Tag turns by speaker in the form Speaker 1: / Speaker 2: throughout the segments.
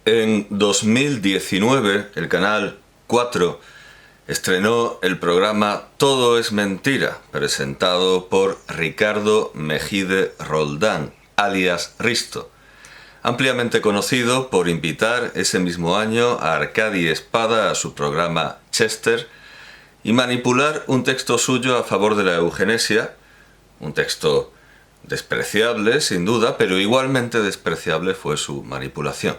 Speaker 1: En 2019, el Canal 4 estrenó el programa Todo es Mentira, presentado por Ricardo Mejide Roldán, alias Risto, ampliamente conocido por invitar ese mismo año a Arcadi Espada a su programa Chester y manipular un texto suyo a favor de la eugenesia, un texto despreciable, sin duda, pero igualmente despreciable fue su manipulación,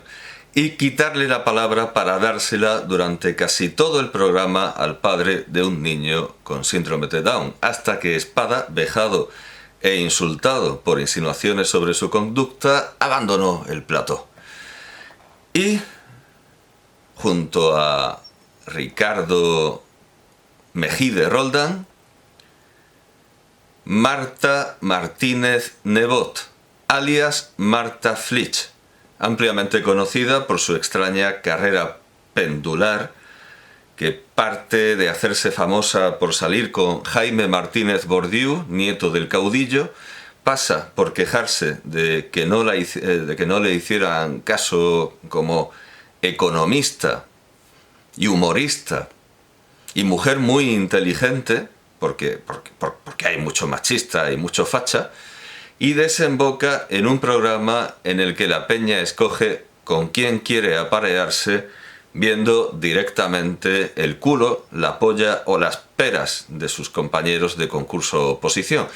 Speaker 1: y quitarle la palabra para dársela durante casi todo el programa al padre de un niño con síndrome de Down, hasta que Espada, vejado e insultado por insinuaciones sobre su conducta, abandonó el plató. Y, junto a Ricardo Mejide Roldán, Marta Martínez Nebot, alias Marta Flitsch, ampliamente conocida por su extraña carrera pendular, que parte de hacerse famosa por salir con Jaime Martínez Bordiú, nieto del caudillo, pasa por quejarse de que no le hicieran caso como economista y humorista y mujer muy inteligente, porque hay mucho machista y mucho facha, y desemboca en un programa en el que la peña escoge con quién quiere aparearse, viendo directamente el culo, la polla o las peras de sus compañeros de concurso oposición,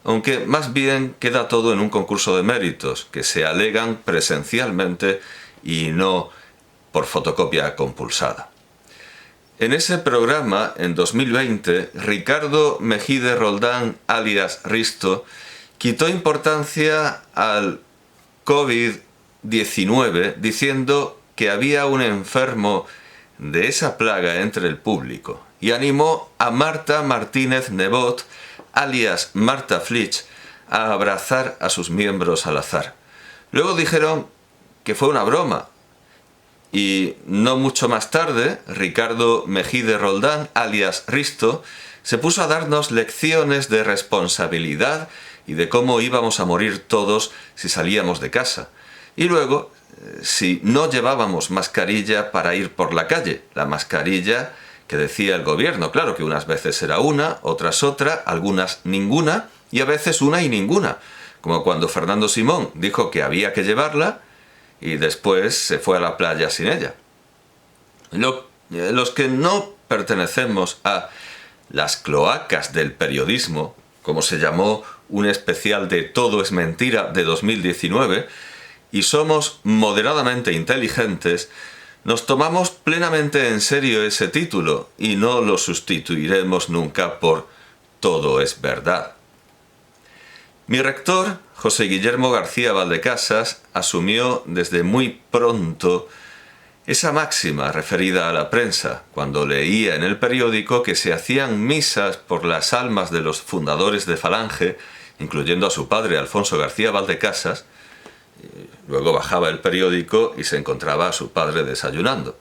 Speaker 1: aunque más bien queda todo en un concurso de méritos que se alegan presencialmente y no por fotocopia compulsada. En ese programa, en 2020, Ricardo Mejide Roldán, alias Risto, quitó importancia al COVID-19 diciendo que había un enfermo de esa plaga entre el público y animó a Marta Martínez Nebot, alias Marta Flitsch, a abrazar a sus miembros al azar. Luego dijeron que fue una broma y no mucho más tarde, Ricardo Mejide Roldán, alias Risto, se puso a darnos lecciones de responsabilidad y de cómo íbamos a morir todos si salíamos de casa. Y luego, si no llevábamos mascarilla para ir por la calle, la mascarilla que decía el gobierno, claro que unas veces era una, otras otra, algunas ninguna, y a veces una y ninguna, como cuando Fernando Simón dijo que había que llevarla y después se fue a la playa sin ella. Los que no pertenecemos a las cloacas del periodismo, como se llamó un especial de Todo es Mentira de 2019, y somos moderadamente inteligentes, nos tomamos plenamente en serio ese título y no lo sustituiremos nunca por Todo es Verdad. Mi rector, José Guillermo García Valdecasas, asumió desde muy pronto esa máxima referida a la prensa, cuando leía en el periódico que se hacían misas por las almas de los fundadores de Falange, incluyendo a su padre Alfonso García Valdecasas. Luego bajaba el periódico y se encontraba a su padre desayunando.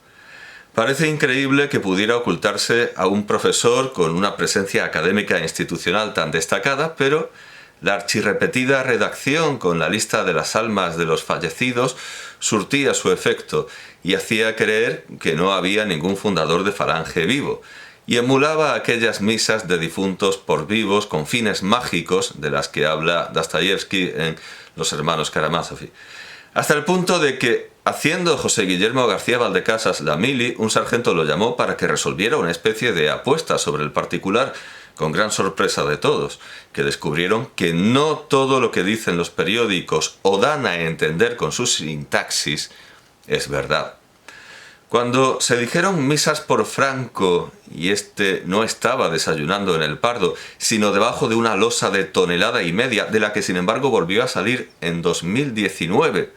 Speaker 1: Parece increíble que pudiera ocultarse a un profesor con una presencia académica e institucional tan destacada, pero la archirrepetida redacción con la lista de las almas de los fallecidos surtía su efecto y hacía creer que no había ningún fundador de Falange vivo, y emulaba aquellas misas de difuntos por vivos con fines mágicos de las que habla Dostoyevsky en Los hermanos Karamazov. Hasta el punto de que, haciendo José Guillermo García Valdecasas la mili, un sargento lo llamó para que resolviera una especie de apuesta sobre el particular, con gran sorpresa de todos, que descubrieron que no todo lo que dicen los periódicos o dan a entender con su sintaxis es verdad. Cuando se dijeron misas por Franco y este no estaba desayunando en el Pardo, sino debajo de una losa de 1,5 toneladas, de la que sin embargo volvió a salir en 2019,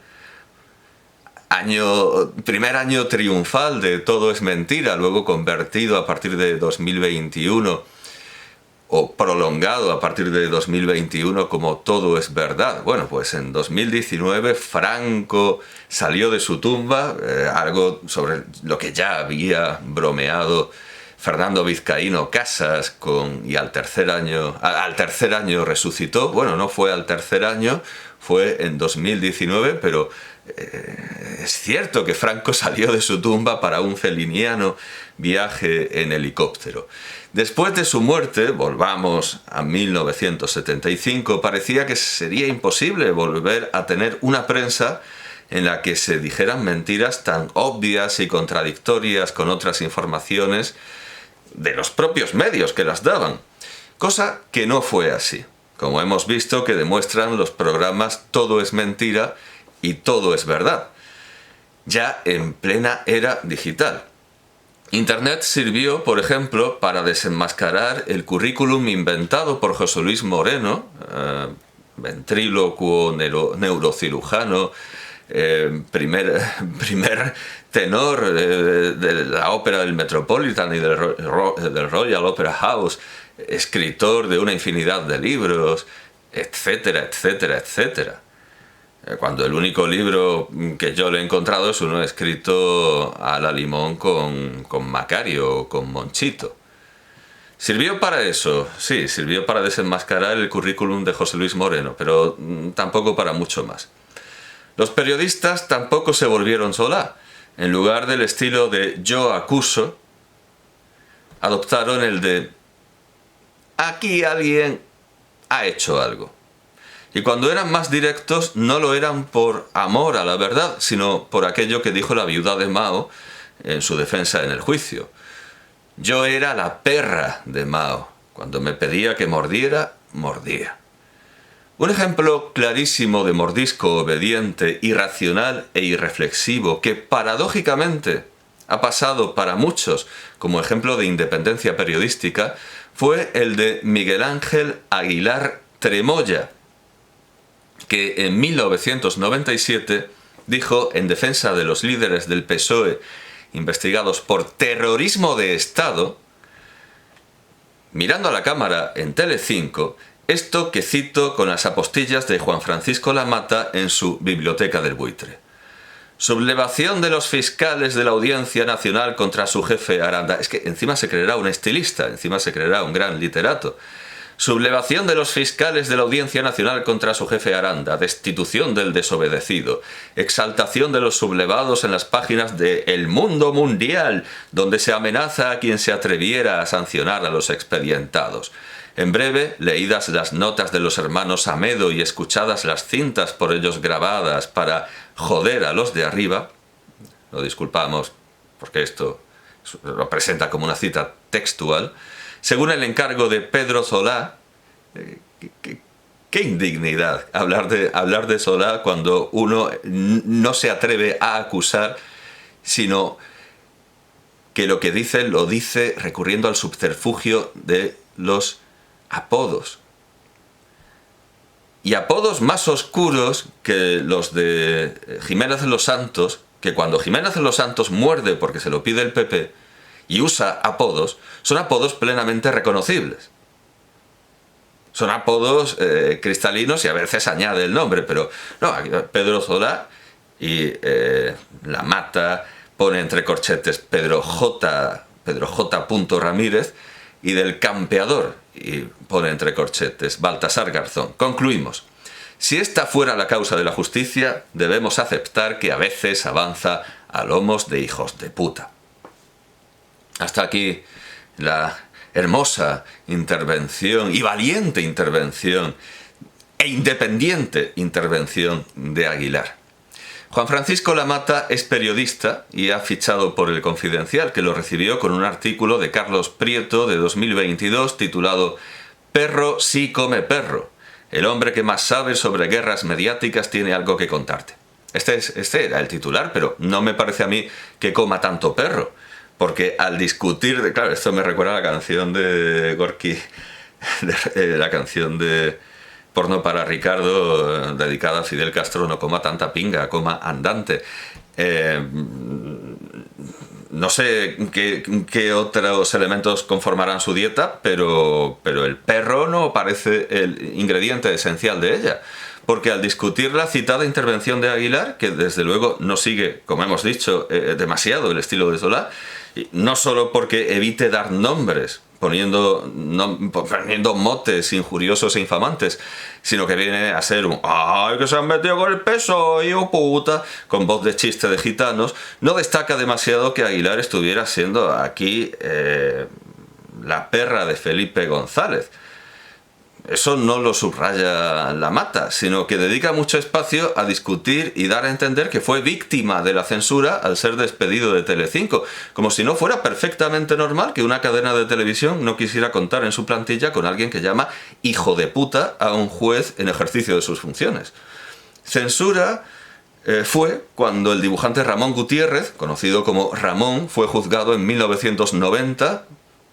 Speaker 1: primer año triunfal de Todo es Mentira, luego convertido a partir de 2021 o prolongado a partir de 2021 como Todo es Verdad. Bueno, pues en 2019 Franco salió de su tumba, algo sobre lo que ya había bromeado Fernando Vizcaíno Casas y al tercer año resucitó. Bueno, no fue al tercer año, fue en 2019, pero es cierto que Franco salió de su tumba para un feliniano viaje en helicóptero. Después de su muerte, volvamos a 1975, parecía que sería imposible volver a tener una prensa en la que se dijeran mentiras tan obvias y contradictorias con otras informaciones de los propios medios que las daban. Cosa que no fue así, como hemos visto que demuestran los programas Todo es mentira y Todo es verdad, ya en plena era digital. Internet sirvió, por ejemplo, para desenmascarar el currículum inventado por José Luis Moreno, ventrílocuo, neurocirujano, primer tenor de la ópera del Metropolitan y del Royal Opera House, escritor de una infinidad de libros, etcétera, etcétera, etcétera. Cuando el único libro que yo le he encontrado es uno escrito a la limón con Macario o con Monchito. ¿Sirvió para eso? Sí, sirvió para desenmascarar el currículum de José Luis Moreno, pero tampoco para mucho más. Los periodistas tampoco se volvieron Solá. En lugar del estilo de yo acuso, adoptaron el de aquí alguien ha hecho algo. Y cuando eran más directos no lo eran por amor a la verdad, sino por aquello que dijo la viuda de Mao en su defensa en el juicio. Yo era la perra de Mao. Cuando me pedía que mordiera, mordía. Un ejemplo clarísimo de mordisco obediente, irracional e irreflexivo que paradójicamente ha pasado para muchos como ejemplo de independencia periodística fue el de Miguel Ángel Aguilar Tremoya, que en 1997 dijo en defensa de los líderes del PSOE investigados por terrorismo de Estado, mirando a la cámara en Telecinco, esto que cito con las apostillas de Juan Francisco Lamata en su Biblioteca del Buitre. Sublevación de los fiscales de la Audiencia Nacional contra su jefe Aranda. Es que encima se creerá un estilista, encima se creerá un gran literato. Sublevación de los fiscales de la Audiencia Nacional contra su jefe Aranda, destitución del desobedecido, exaltación de los sublevados en las páginas de El Mundo Mundial, donde se amenaza a quien se atreviera a sancionar a los expedientados. En breve, leídas las notas de los hermanos Amedo y escuchadas las cintas por ellos grabadas para joder a los de arriba, lo disculpamos porque esto lo presenta como una cita textual, según el encargo de Pedro Solá. Qué indignidad hablar de Solá cuando uno no se atreve a acusar, sino que lo que dice lo dice recurriendo al subterfugio de los apodos. Y apodos más oscuros que los de Jiménez de los Santos, que cuando Jiménez de los Santos muerde porque se lo pide el PP y usa apodos, son apodos plenamente reconocibles. Son apodos cristalinos y a veces añade el nombre, pero no, aquí Pedro Solá y Lamata pone entre corchetes Pedro J. Ramírez y del Campeador y pone entre corchetes Baltasar Garzón. Concluimos. Si esta fuera la causa de la justicia, debemos aceptar que a veces avanza a lomos de hijos de puta. Hasta aquí la hermosa intervención y valiente intervención e independiente intervención de Aguilar. Juan Francisco Lamata es periodista y ha fichado por El Confidencial, que lo recibió con un artículo de Carlos Prieto de 2022 titulado Perro sí come perro. El hombre que más sabe sobre guerras mediáticas tiene algo que contarte. Este era el titular, pero no me parece a mí que coma tanto perro. Porque al discutir, claro, esto me recuerda a la canción de Gorky, la canción de Porno para Ricardo, dedicada a Fidel Castro, no coma tanta pinga, coma andante. No sé qué otros elementos conformarán su dieta, pero el perro no parece el ingrediente esencial de ella. Porque al discutir la citada intervención de Aguilar, que desde luego no sigue, como hemos dicho, demasiado el estilo de Solá, no solo porque evite dar nombres, poniendo motes injuriosos e infamantes, sino que viene a ser un ¡ay, que se han metido con el PSOE, hijo puta!, con voz de chiste de gitanos. No destaca demasiado que Aguilar estuviera siendo aquí la perra de Felipe González. Eso no lo subraya La Mata, sino que dedica mucho espacio a discutir y dar a entender que fue víctima de la censura al ser despedido de Telecinco, como si no fuera perfectamente normal que una cadena de televisión no quisiera contar en su plantilla con alguien que llama hijo de puta a un juez en ejercicio de sus funciones. Censura fue cuando el dibujante Ramón Gutiérrez, conocido como Ramón, fue juzgado en 1990,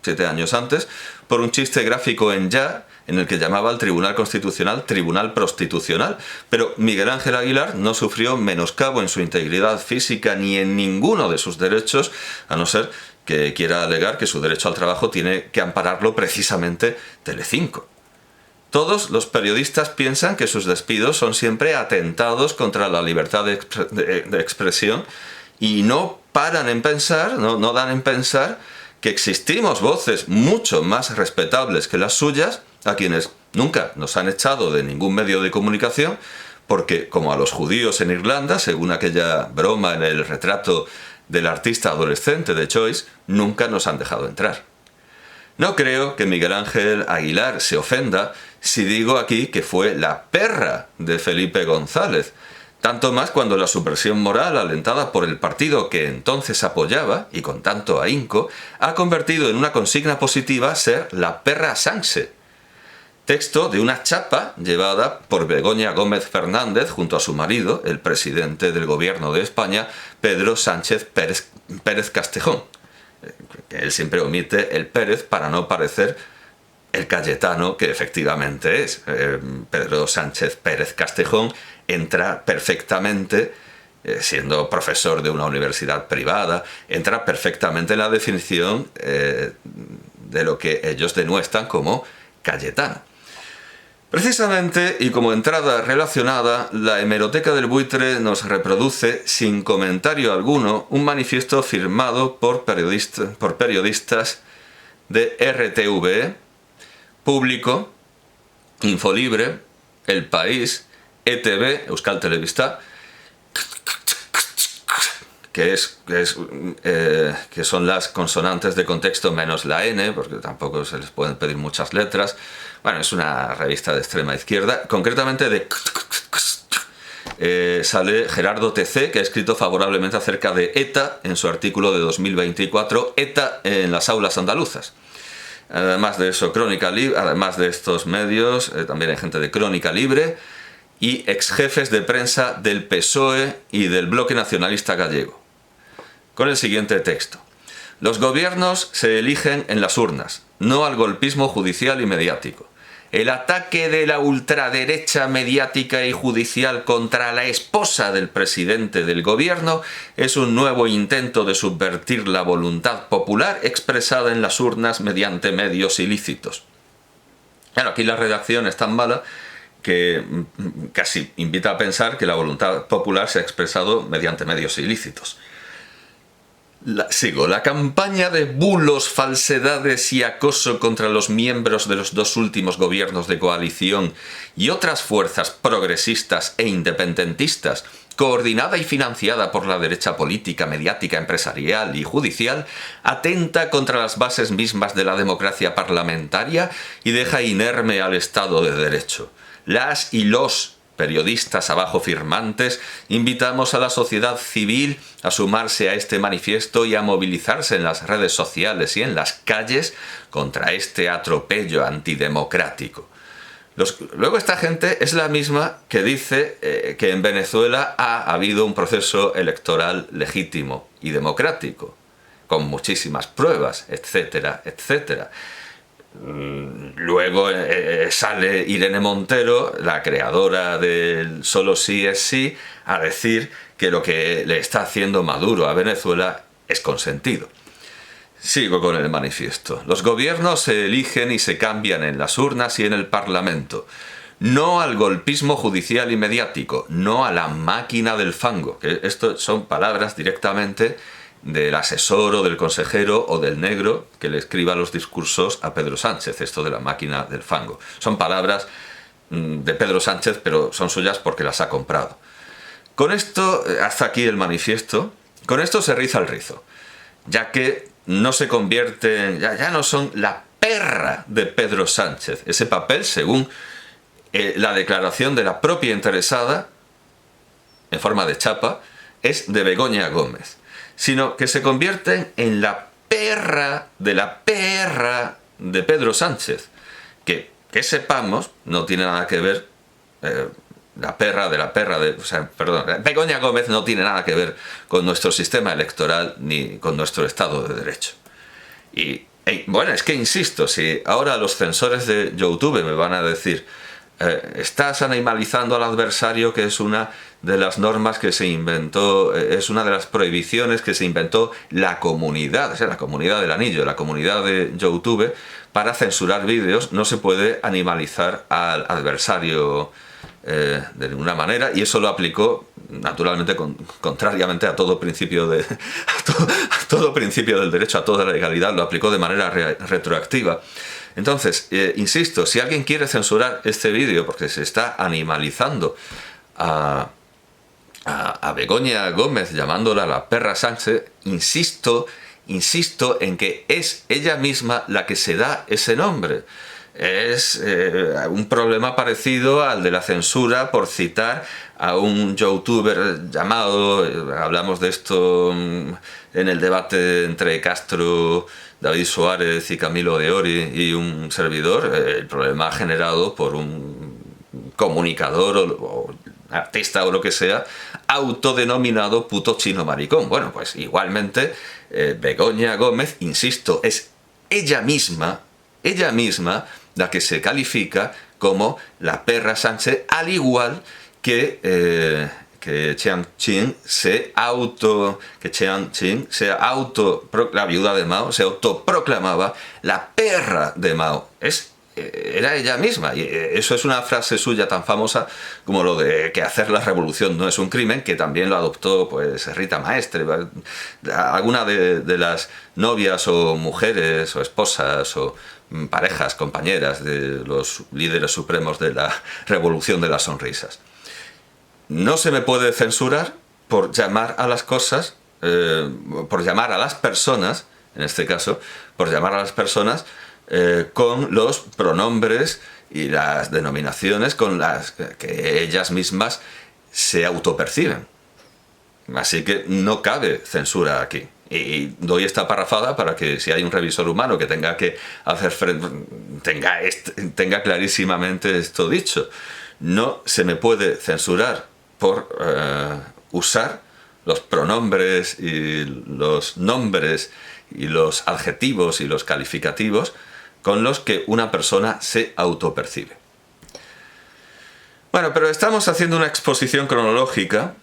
Speaker 1: 7 años antes, por un chiste gráfico en Ya, en el que llamaba al Tribunal Constitucional Tribunal Prostitucional. Pero Miguel Ángel Aguilar no sufrió menoscabo en su integridad física ni en ninguno de sus derechos, a no ser que quiera alegar que su derecho al trabajo tiene que ampararlo precisamente Telecinco. Todos los periodistas piensan que sus despidos son siempre atentados contra la libertad de expresión y no paran en pensar, no dan en pensar que existimos voces mucho más respetables que las suyas, a quienes nunca nos han echado de ningún medio de comunicación, porque, como a los judíos en Irlanda, según aquella broma en el retrato del artista adolescente de Choice, nunca nos han dejado entrar. No creo que Miguel Ángel Aguilar se ofenda si digo aquí que fue la perra de Felipe González, tanto más cuando la supresión moral alentada por el partido que entonces apoyaba, y con tanto ahínco, ha convertido en una consigna positiva ser la perra Sánchez. Texto de una chapa llevada por Begoña Gómez Fernández junto a su marido, el presidente del gobierno de España, Pedro Sánchez Pérez Castejón. Él siempre omite el Pérez para no parecer el Cayetano que efectivamente es. Pedro Sánchez Pérez Castejón entra perfectamente, siendo profesor de una universidad privada, entra perfectamente en la definición de lo que ellos denuestran como Cayetano. Precisamente, y como entrada relacionada, la hemeroteca del buitre nos reproduce, sin comentario alguno, un manifiesto firmado por periodistas de RTVE, Público, Infolibre, El País, ETV, Euskal Telebista, que son las consonantes de contexto menos la N, porque tampoco se les pueden pedir muchas letras. Bueno, es una revista de extrema izquierda, concretamente de... sale Gerardo TC, que ha escrito favorablemente acerca de ETA en su artículo de 2024, ETA en las aulas andaluzas. Además de eso, además de estos medios, también hay gente de Crónica Libre y exjefes de prensa del PSOE y del Bloque Nacionalista Gallego. Con el siguiente texto. Los gobiernos se eligen en las urnas, no al golpismo judicial y mediático. El ataque de la ultraderecha mediática y judicial contra la esposa del presidente del gobierno es un nuevo intento de subvertir la voluntad popular expresada en las urnas mediante medios ilícitos. Claro, aquí la redacción es tan mala que casi invita a pensar que la voluntad popular se ha expresado mediante medios ilícitos. La campaña de bulos, falsedades y acoso contra los miembros de los dos últimos gobiernos de coalición y otras fuerzas progresistas e independentistas, coordinada y financiada por la derecha política, mediática, empresarial y judicial, atenta contra las bases mismas de la democracia parlamentaria y deja inerme al Estado de Derecho. Las y los periodistas abajo firmantes, invitamos a la sociedad civil a sumarse a este manifiesto y a movilizarse en las redes sociales y en las calles contra este atropello antidemocrático. Luego esta gente es la misma que dice que en Venezuela ha habido un proceso electoral legítimo y democrático, con muchísimas pruebas, etcétera, etcétera. Luego sale Irene Montero, la creadora del Solo sí es sí, a decir que lo que le está haciendo Maduro a Venezuela es consentido. Sigo con el manifiesto. Los gobiernos se eligen y se cambian en las urnas y en el Parlamento. No al golpismo judicial y mediático, no a la máquina del fango. Que esto son palabras directamente del asesor o del consejero o del negro que le escriba los discursos a Pedro Sánchez, esto de la máquina del fango. Son palabras de Pedro Sánchez, pero son suyas porque las ha comprado. Con esto, hasta aquí el manifiesto, con esto se riza el rizo, ya que no se convierten, ya no son la perra de Pedro Sánchez. Ese papel, según la declaración de la propia interesada, en forma de chapa, es de Begoña Gómez, sino que se convierten en la perra de Pedro Sánchez, que sepamos, no tiene nada que ver, Begoña Gómez no tiene nada que ver con nuestro sistema electoral ni con nuestro Estado de Derecho. Y bueno, es que insisto, si ahora los censores de YouTube me van a decir estás animalizando al adversario, que es una de las normas que se inventó, es una de las prohibiciones que se inventó la comunidad, o sea, la comunidad del anillo, la comunidad de YouTube, para censurar vídeos. No se puede animalizar al adversario de ninguna manera, y eso lo aplicó naturalmente contrariamente a todo principio a todo principio del derecho, a toda la legalidad, lo aplicó de manera retroactiva. Entonces, insisto, si alguien quiere censurar este vídeo porque se está animalizando a Begoña Gómez llamándola la perra Sánchez, insisto en que es ella misma la que se da ese nombre. Es un problema parecido al de la censura por citar a un youtuber llamado, hablamos de esto en el debate entre Castro, David Suárez y Camilo de Ori y un servidor, el problema generado por un comunicador o artista o lo que sea, autodenominado puto chino maricón. Bueno, pues igualmente Begoña Gómez, insisto, es ella misma la que se califica como la perra Sánchez, al igual que Chiang Ching la viuda de Mao, se autoproclamaba la perra de Mao. Era ella misma, y eso es una frase suya tan famosa como lo de que hacer la revolución no es un crimen, que también lo adoptó pues Rita Maestre, alguna de las novias o mujeres o esposas o parejas, compañeras de los líderes supremos de la revolución de las sonrisas. No se me puede censurar por llamar a las cosas, por llamar a las personas, en este caso, por llamar a las personas con los pronombres y las denominaciones con las que ellas mismas se autoperciben. Así que no cabe censura aquí. Y doy esta parrafada para que si hay un revisor humano que tenga que hacer frente, tenga clarísimamente esto dicho. No se me puede censurar por usar los pronombres y los nombres y los adjetivos y los calificativos con los que una persona se autopercibe. Bueno, pero estamos haciendo una exposición cronológica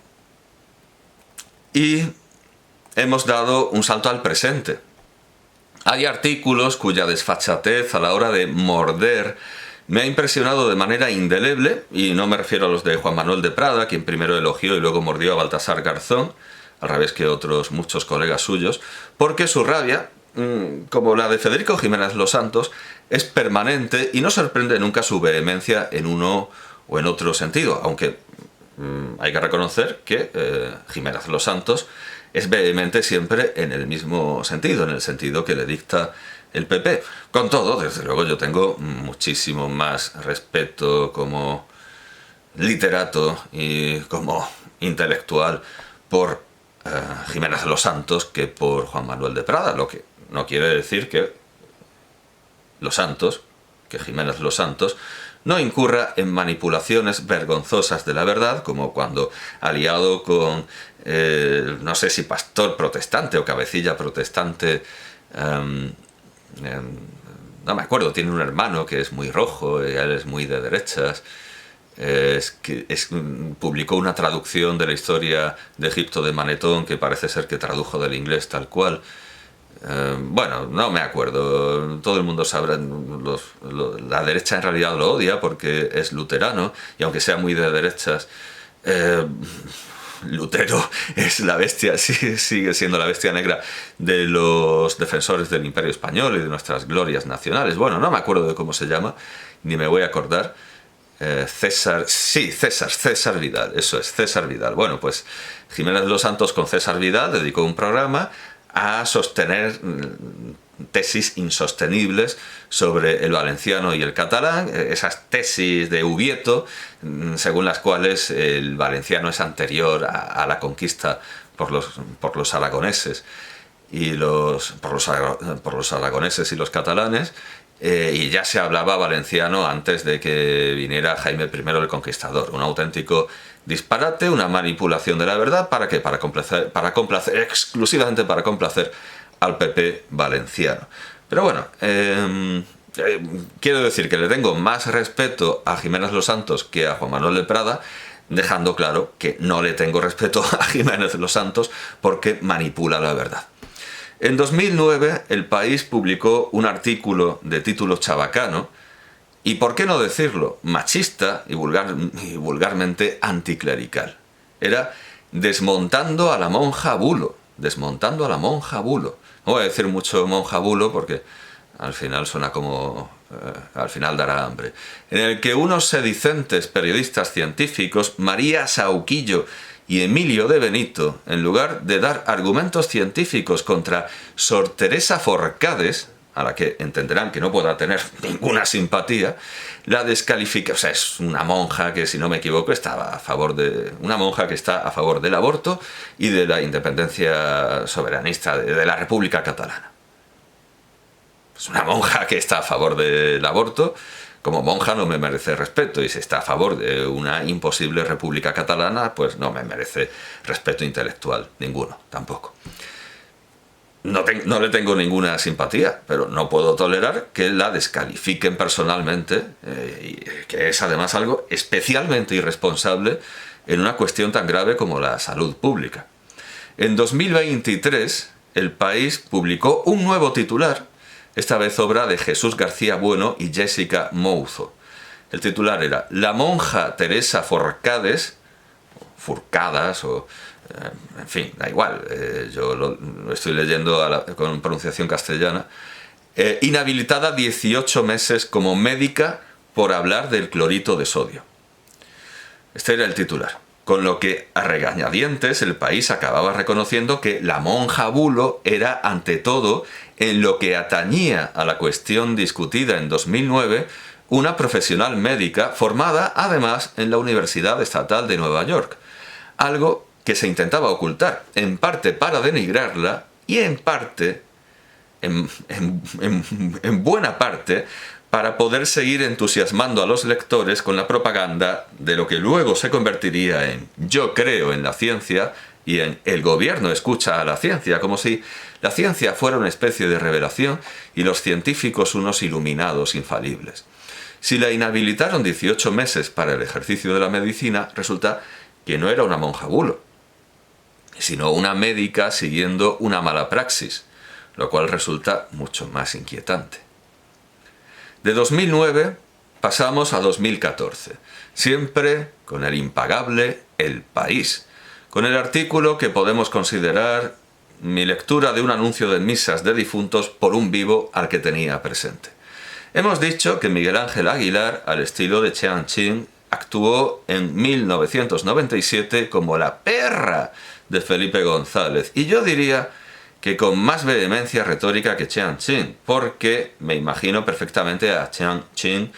Speaker 1: y hemos dado un salto al presente. Hay artículos cuya desfachatez a la hora de morder me ha impresionado de manera indeleble, y no me refiero a los de Juan Manuel de Prada, quien primero elogió y luego mordió a Baltasar Garzón, al revés que otros muchos colegas suyos, porque su rabia, como la de Federico Jiménez Los Santos, es permanente y no sorprende nunca su vehemencia en uno o en otro sentido, aunque hay que reconocer que Jiménez Los Santos es vehemente siempre en el mismo sentido, en el sentido que le dicta el PP. Con todo, desde luego, yo tengo muchísimo más respeto como literato y como intelectual por Jiménez Los Santos que por Juan Manuel de Prada, lo que no quiere decir que Jiménez Los Santos no incurra en manipulaciones vergonzosas de la verdad, como cuando, aliado con, no sé si pastor protestante o cabecilla protestante, no me acuerdo, tiene un hermano que es muy rojo y él es muy de derechas, publicó una traducción de la historia de Egipto de Manetón que parece ser que tradujo del inglés tal cual. Bueno, no me acuerdo, todo el mundo sabrá, la derecha en realidad lo odia porque es luterano, y aunque sea muy de derechas, Lutero es la bestia, sigue siendo la bestia negra de los defensores del Imperio Español y de nuestras glorias nacionales. Bueno, no me acuerdo de cómo se llama, ni me voy a acordar. César Vidal, eso es, César Vidal. Bueno, pues Jiménez de los Santos con César Vidal dedicó un programa a sostener tesis insostenibles sobre el valenciano y el catalán, esas tesis de Ubieto, según las cuales el valenciano es anterior a la conquista por los aragoneses y por los aragoneses y los catalanes, y ya se hablaba valenciano antes de que viniera Jaime I el Conquistador. Un auténtico disparate, una manipulación de la verdad. ¿Para qué? Para complacer, exclusivamente para complacer al PP valenciano. Pero bueno, quiero decir que le tengo más respeto a Jiménez de los Santos que a Juan Manuel de Prada, dejando claro que no le tengo respeto a Jiménez de los Santos porque manipula la verdad. En 2009, El País publicó un artículo de título chabacano y, por qué no decirlo, machista y vulgarmente anticlerical. Era desmontando a la monja Bulo. Desmontando a la monja Bulo. No voy a decir mucho monja Bulo porque al final suena como... al final dará hambre. En el que unos sedicentes periodistas científicos, María Sauquillo y Emilio de Benito, en lugar de dar argumentos científicos contra Sor Teresa Forcades, a la que entenderán que no pueda tener ninguna simpatía, la descalifica. O sea, es una monja que, si no me equivoco, una monja que está a favor del aborto y de la independencia soberanista de la República Catalana. Es una monja que está a favor del aborto. Como monja no me merece respeto, y si está a favor de una imposible República Catalana, pues no me merece respeto intelectual, ninguno, tampoco. No le tengo ninguna simpatía, pero no puedo tolerar que la descalifiquen personalmente, que es además algo especialmente irresponsable en una cuestión tan grave como la salud pública. En 2023, El País publicó un nuevo titular, esta vez obra de Jesús García Bueno y Jessica Mouzo. El titular era La monja Teresa Forcades, Furcadas, en fin, da igual, yo lo estoy leyendo con pronunciación castellana, inhabilitada 18 meses como médica por hablar del clorito de sodio. Este era el titular. Con lo que, a regañadientes, El País acababa reconociendo que la monja Bulo era, ante todo, en lo que atañía a la cuestión discutida en 2009, una profesional médica formada, además, en la Universidad Estatal de Nueva York. Algo que se intentaba ocultar, en parte para denigrarla y en parte, en buena parte, para poder seguir entusiasmando a los lectores con la propaganda de lo que luego se convertiría en Yo creo en la ciencia y en El gobierno escucha a la ciencia, como si la ciencia fuera una especie de revelación y los científicos unos iluminados infalibles. Si la inhabilitaron 18 meses para el ejercicio de la medicina, resulta que no era una monja Bulo, sino una médica siguiendo una mala praxis, lo cual resulta mucho más inquietante. De 2009 pasamos a 2014, siempre con el impagable El País, con el artículo que podemos considerar mi lectura de un anuncio de misas de difuntos por un vivo al que tenía presente. Hemos dicho que Miguel Ángel Aguilar, al estilo de Chiang Ching, actuó en 1997 como la perra de Felipe González, y yo diría que con más vehemencia retórica que Chiang Ching, porque me imagino perfectamente a Chiang Ching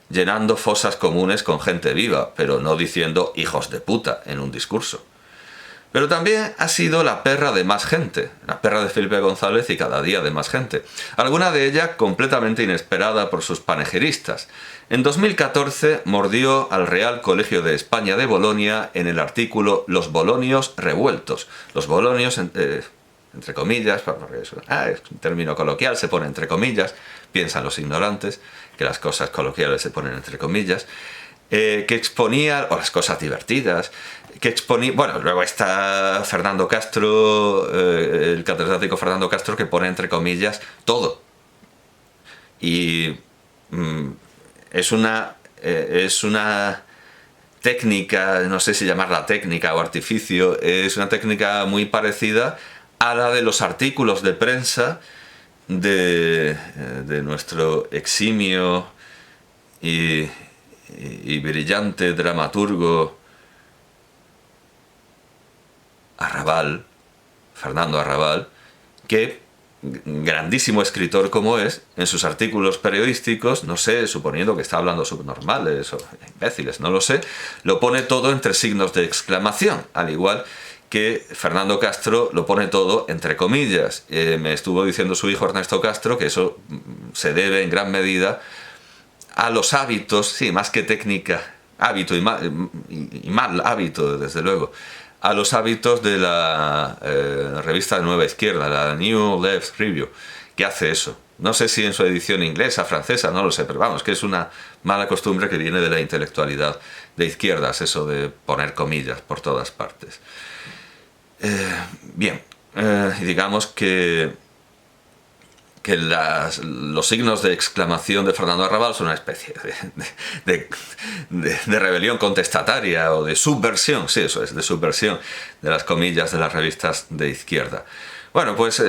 Speaker 1: llenando fosas comunes con gente viva, pero no diciendo hijos de puta en un discurso. Pero también ha sido la perra de más gente, la perra de Felipe González y cada día de más gente, alguna de ella completamente inesperada por sus panegiristas. En 2014 mordió al Real Colegio de España de Bolonia en el artículo Los Bolonios revueltos. Los Bolonios, entre comillas, porque es un término coloquial, se pone entre comillas, piensan los ignorantes que las cosas coloquiales se ponen entre comillas, que exponía, o las cosas divertidas, que exponía, bueno, luego está Fernando Castro, el catedrático Fernando Castro, que pone entre comillas todo. Y es una técnica, no sé si llamarla técnica o artificio, es una técnica muy parecida a la de los artículos de prensa de nuestro eximio y brillante dramaturgo Arrabal, Fernando Arrabal, que, grandísimo escritor como es, en sus artículos periodísticos, no sé, suponiendo que está hablando subnormales o imbéciles, no lo sé, lo pone todo entre signos de exclamación, al igual que Fernando Castro lo pone todo entre comillas. Me estuvo diciendo su hijo Ernesto Castro que eso se debe en gran medida a los hábitos, sí, más que técnica, hábito y mal hábito, desde luego, a los hábitos de la revista de Nueva Izquierda, la New Left Review, que hace eso. No sé si en su edición inglesa, francesa, no lo sé, pero vamos, que es una mala costumbre que viene de la intelectualidad de izquierdas, eso de poner comillas por todas partes. Bien, digamos que los signos de exclamación de Fernando Arrabal son una especie de rebelión contestataria o de subversión, sí, eso es, de subversión de las comillas de las revistas de izquierda. Bueno, pues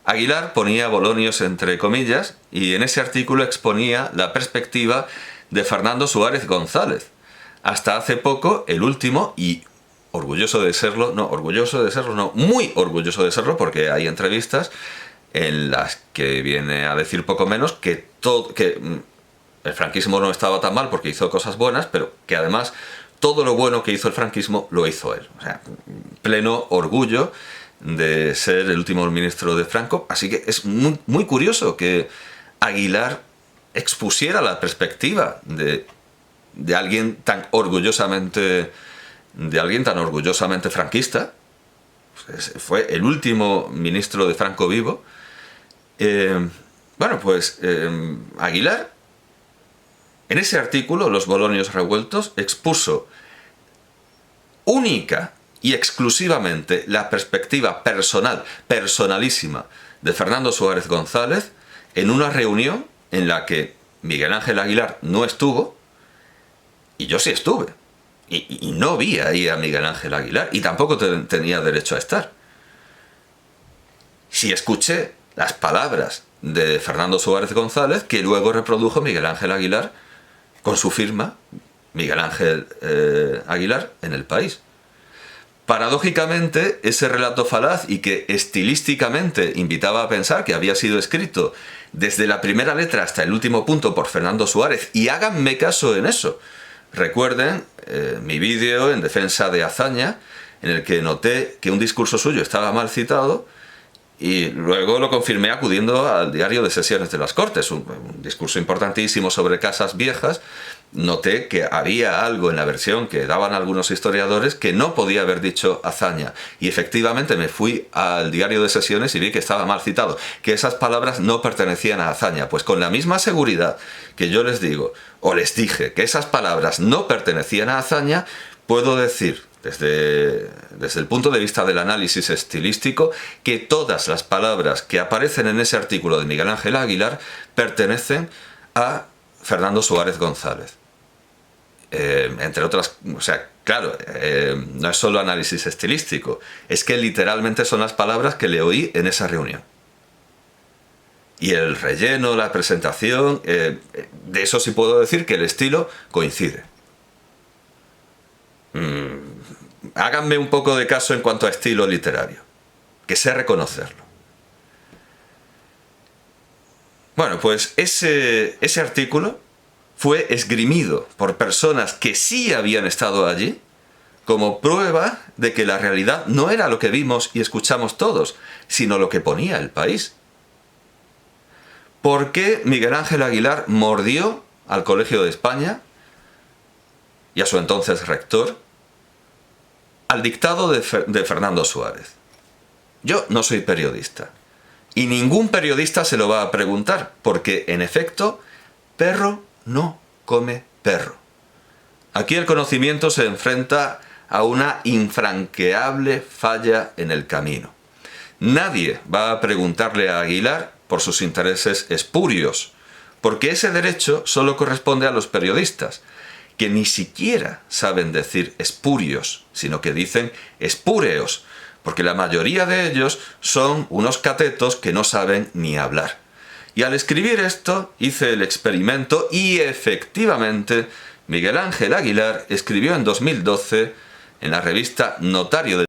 Speaker 1: Aguilar ponía Bolonios entre comillas y en ese artículo exponía la perspectiva de Fernando Suárez González. Hasta hace poco, el último y orgulloso de serlo, no, muy orgulloso de serlo, porque hay entrevistas en las que viene a decir poco menos que el franquismo no estaba tan mal porque hizo cosas buenas, pero que además todo lo bueno que hizo el franquismo lo hizo él. O sea, pleno orgullo de ser el último ministro de Franco, así que es muy, muy curioso que Aguilar expusiera la perspectiva de alguien tan orgullosamente franquista. Fue el último ministro de Franco vivo. Bueno, pues Aguilar, en ese artículo, Los Bolonios Revueltos, expuso única y exclusivamente la perspectiva personalísima de Fernando Suárez González en una reunión en la que Miguel Ángel Aguilar no estuvo y yo sí estuve. Y no vi ahí a Miguel Ángel Aguilar y tampoco tenía derecho a estar. Sí escuché las palabras de Fernando Suárez González que luego reprodujo Miguel Ángel Aguilar con su firma, Miguel Ángel Aguilar, en El País. Paradójicamente, ese relato falaz y que estilísticamente invitaba a pensar que había sido escrito desde la primera letra hasta el último punto por Fernando Suárez, y háganme caso en eso. Recuerden mi vídeo en defensa de Azaña, en el que noté que un discurso suyo estaba mal citado y luego lo confirmé acudiendo al diario de sesiones de las Cortes, un discurso importantísimo sobre casas viejas. Noté que había algo en la versión que daban algunos historiadores que no podía haber dicho Azaña, y efectivamente me fui al diario de sesiones y vi que estaba mal citado, que esas palabras no pertenecían a Azaña. Pues con la misma seguridad que yo les digo, o les dije, que esas palabras no pertenecían a Azaña, puedo decir desde el punto de vista del análisis estilístico que todas las palabras que aparecen en ese artículo de Miguel Ángel Aguilar pertenecen a Fernando Suárez González. Entre otras, o sea, claro, no es solo análisis estilístico, es que literalmente son las palabras que le oí en esa reunión. Y el relleno, la presentación, de eso sí puedo decir que el estilo coincide. Háganme un poco de caso en cuanto a estilo literario, que sé reconocerlo. Bueno, pues ese artículo fue esgrimido por personas que sí habían estado allí como prueba de que la realidad no era lo que vimos y escuchamos todos, sino lo que ponía El País. ¿Por qué Miguel Ángel Aguilar mordió al Colegio de España y a su entonces rector al dictado de Fernando Suárez? Yo no soy periodista y ningún periodista se lo va a preguntar, porque en efecto, perro no come perro. Aquí el conocimiento se enfrenta a una infranqueable falla en el camino. Nadie va a preguntarle a Aguilar por sus intereses espurios, porque ese derecho solo corresponde a los periodistas, que ni siquiera saben decir espurios, sino que dicen espúreos, porque la mayoría de ellos son unos catetos que no saben ni hablar. Y al escribir esto hice el experimento y efectivamente Miguel Ángel Aguilar escribió en 2012 en la revista Notario de